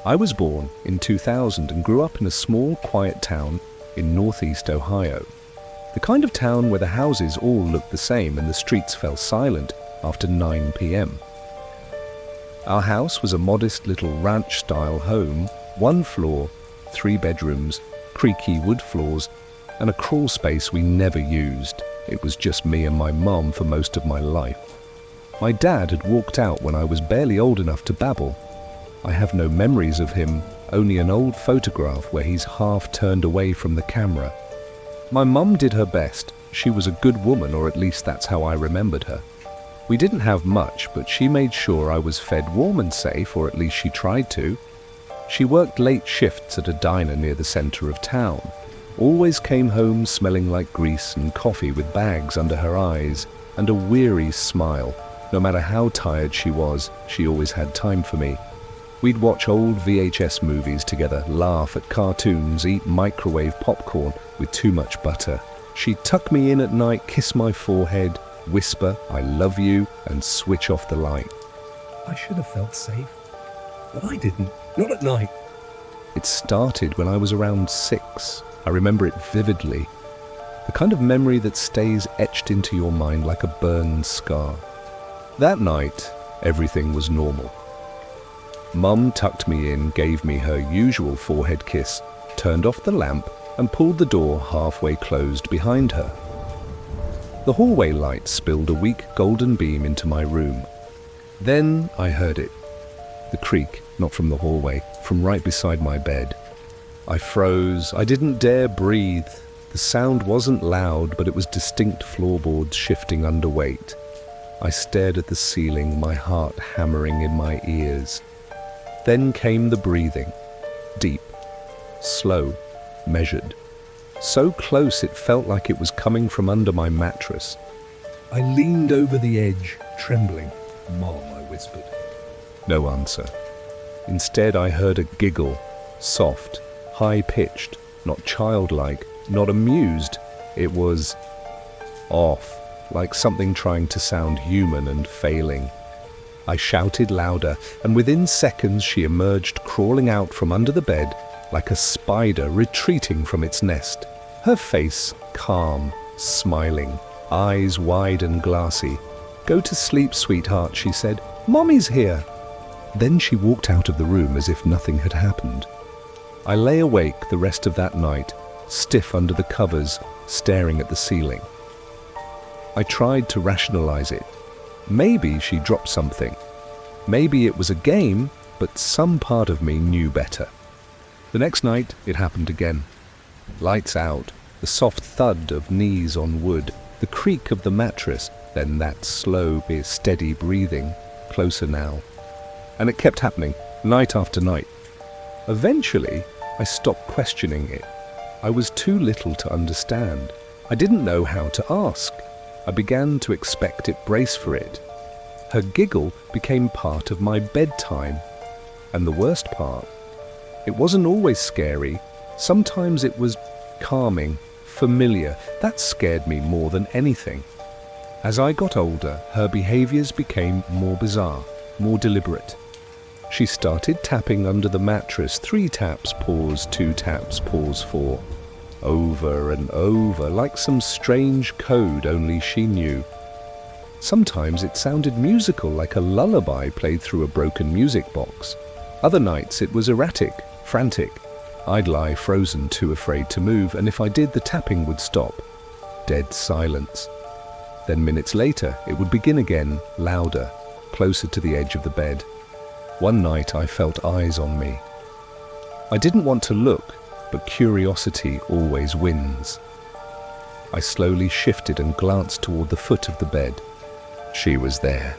I was born in 2000 and grew up in a small, quiet town in northeast Ohio. The kind of town where the houses all looked the same and the streets fell silent after 9 p.m. Our house was a modest little ranch-style home, 1 floor, 3 bedrooms, creaky wood floors, and a crawl space we never used. It was just me and my mom for most of my life. My dad had walked out when I was barely old enough to babble. I have no memories of him, only an old photograph where he's half turned away from the camera. My mum did her best. She was a good woman, or at least that's how I remembered her. We didn't have much, but she made sure I was fed warm and safe, or at least she tried to. She worked late shifts at a diner near the center of town. Always came home smelling like grease and coffee with bags under her eyes and a weary smile. No matter how tired she was, she always had time for me. We'd watch old VHS movies together, laugh at cartoons, eat microwave popcorn with too much butter. She'd tuck me in at night, kiss my forehead, whisper, "I love you," and switch off the light. I should have felt safe, but I didn't. Not at night. It started when I was around 6. I remember it vividly. The kind of memory that stays etched into your mind like a burned scar. That night, everything was normal. Mum tucked me in, gave me her usual forehead kiss, turned off the lamp, and pulled the door halfway closed behind her. The hallway light spilled a weak golden beam into my room. Then I heard it. The creak, not from the hallway, from right beside my bed. I froze. I didn't dare breathe. The sound wasn't loud, but it was distinct floorboards shifting under weight. I stared at the ceiling, my heart hammering in my ears. Then came the breathing. Deep, slow, measured. So close it felt like it was coming from under my mattress. I leaned over the edge, trembling. "Mom," I whispered. No answer. Instead, I heard a giggle, soft, high-pitched, not childlike, not amused. It was off, like something trying to sound human and failing. I shouted louder, and within seconds she emerged, crawling out from under the bed like a spider retreating from its nest. Her face calm, smiling, eyes wide and glassy. "Go to sleep, sweetheart," she said. "Mommy's here." Then she walked out of the room as if nothing had happened. I lay awake the rest of that night, stiff under the covers, staring at the ceiling. I tried to rationalize it. Maybe she dropped something. Maybe it was a game, but some part of me knew better. The next night, it happened again. Lights out, the soft thud of knees on wood, the creak of the mattress, then that slow, steady breathing, closer now. And it kept happening, night after night. Eventually, I stopped questioning it. I was too little to understand. I didn't know how to ask. I began to expect it, brace for it. Her giggle became part of my bedtime. And the worst part, it wasn't always scary. Sometimes it was calming, familiar. That scared me more than anything. As I got older, her behaviors became more bizarre, more deliberate. She started tapping under the mattress, 3 taps, pause, 2 taps, pause, 4. Over and over, like some strange code only she knew. Sometimes it sounded musical, like a lullaby played through a broken music box. Other nights it was erratic, frantic. I'd lie frozen, too afraid to move, and if I did, the tapping would stop. Dead silence. Then minutes later, it would begin again, louder, closer to the edge of the bed. One night I felt eyes on me. I didn't want to look, but curiosity always wins. I slowly shifted and glanced toward the foot of the bed. She was there.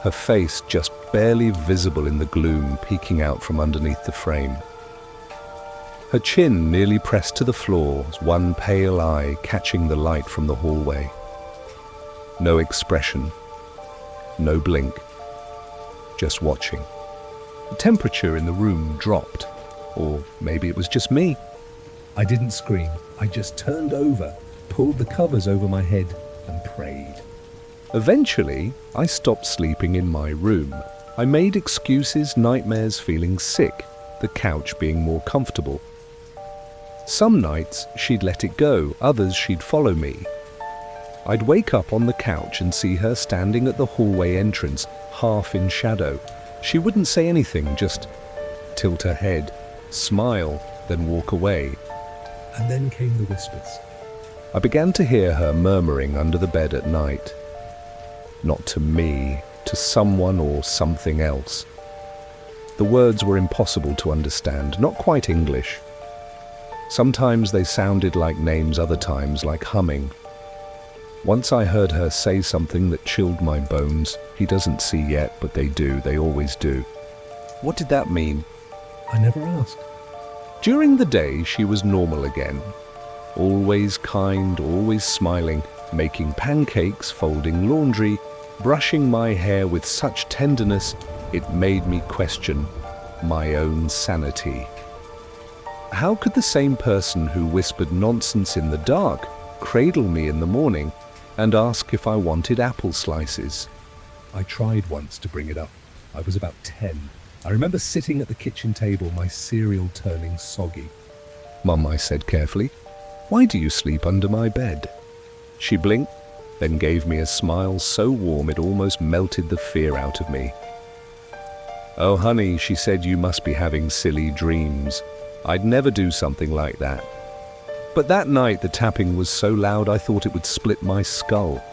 Her face just barely visible in the gloom, peeking out from underneath the frame. Her chin nearly pressed to the floor, one pale eye catching the light from the hallway. No expression, no blink, just watching. The temperature in the room dropped, or maybe it was just me. I didn't scream. I just turned over, pulled the covers over my head, and prayed. Eventually, I stopped sleeping in my room. I made excuses, nightmares, feeling sick. the couch being more comfortable. Some nights she'd let it go, others she'd follow me. I'd wake up on the couch and see her standing at the hallway entrance, half in shadow. She wouldn't say anything, just tilt her head, smile, then walk away. And then came the whispers. I began to hear her murmuring under the bed at night. Not to me, to someone or something else. The words were impossible to understand, not quite English. Sometimes they sounded like names, other times like humming. Once I heard her say something that chilled my bones. He doesn't see yet, but they do, they always do. What did that mean? I never asked. During the day, she was normal again. Always kind, always smiling, making pancakes, folding laundry, brushing my hair with such tenderness, it made me question my own sanity. How could the same person who whispered nonsense in the dark cradle me in the morning and ask if I wanted apple slices? I tried once to bring it up. I was about 10. I remember sitting at the kitchen table, my cereal turning soggy. Mum, I said carefully, why do you sleep under my bed? She blinked, then gave me a smile so warm it almost melted the fear out of me. Oh, honey, she said, you must be having silly dreams. I'd never do something like that. But that night the tapping was so loud I thought it would split my skull.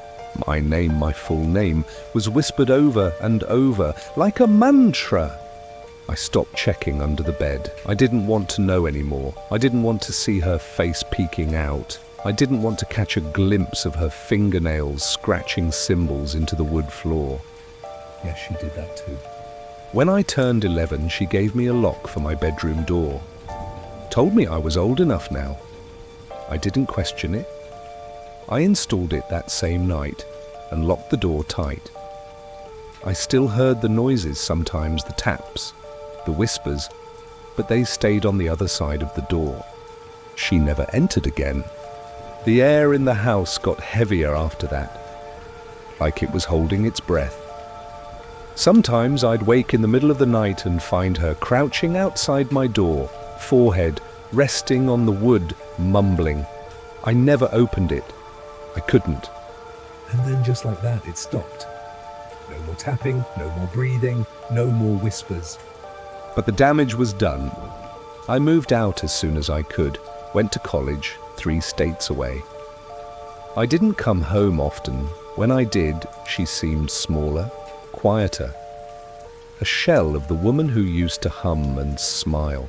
My name, my full name, was whispered over and over, like a mantra. I stopped checking under the bed. I didn't want to know anymore. I didn't want to see her face peeking out. I didn't want to catch a glimpse of her fingernails scratching symbols into the wood floor. Yes, she did that too. When I turned 11, she gave me a lock for my bedroom door. Told me I was old enough now. I didn't question it. I installed it that same night and locked the door tight. I still heard the noises sometimes, the taps, the whispers, but they stayed on the other side of the door. She never entered again. The air in the house got heavier after that, like it was holding its breath. Sometimes I'd wake in the middle of the night and find her crouching outside my door, forehead resting on the wood, mumbling. I never opened it. I couldn't. And then just like that, it stopped. No more tapping, no more breathing, no more whispers. But the damage was done. I moved out as soon as I could, went to college, 3 states away. I didn't come home often. When I did, she seemed smaller, quieter. A shell of the woman who used to hum and smile.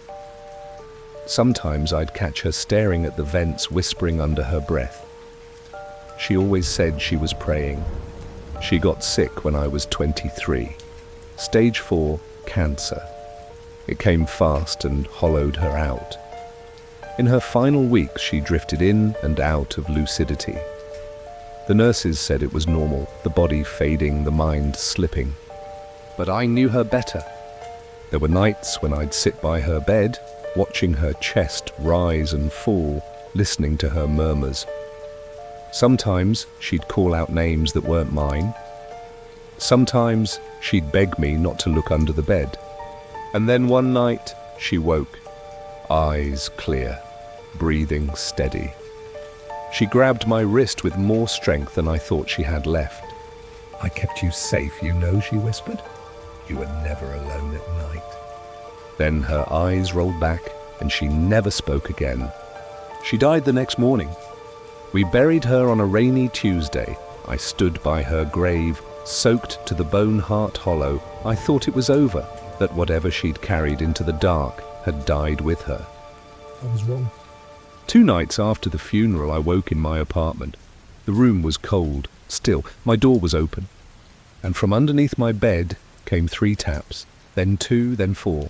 Sometimes I'd catch her staring at the vents, whispering under her breath. She always said she was praying. She got sick when I was 23. Stage 4, cancer. It came fast and hollowed her out. In her final weeks, she drifted in and out of lucidity. The nurses said it was normal, the body fading, the mind slipping. But I knew her better. There were nights when I'd sit by her bed, watching her chest rise and fall, listening to her murmurs. Sometimes she'd call out names that weren't mine. Sometimes she'd beg me not to look under the bed. And then one night she woke, eyes clear, breathing steady. She grabbed my wrist with more strength than I thought she had left. I kept you safe, you know, she whispered. You were never alone at night. Then her eyes rolled back and she never spoke again. She died the next morning. We buried her on a rainy Tuesday. I stood by her grave, soaked to the bone heart hollow. I thought it was over, that whatever she'd carried into the dark had died with her. I was wrong. 2 nights after the funeral, I woke in my apartment. The room was cold. Still, my door was open. And from underneath my bed came 3 taps, then 2, then 4.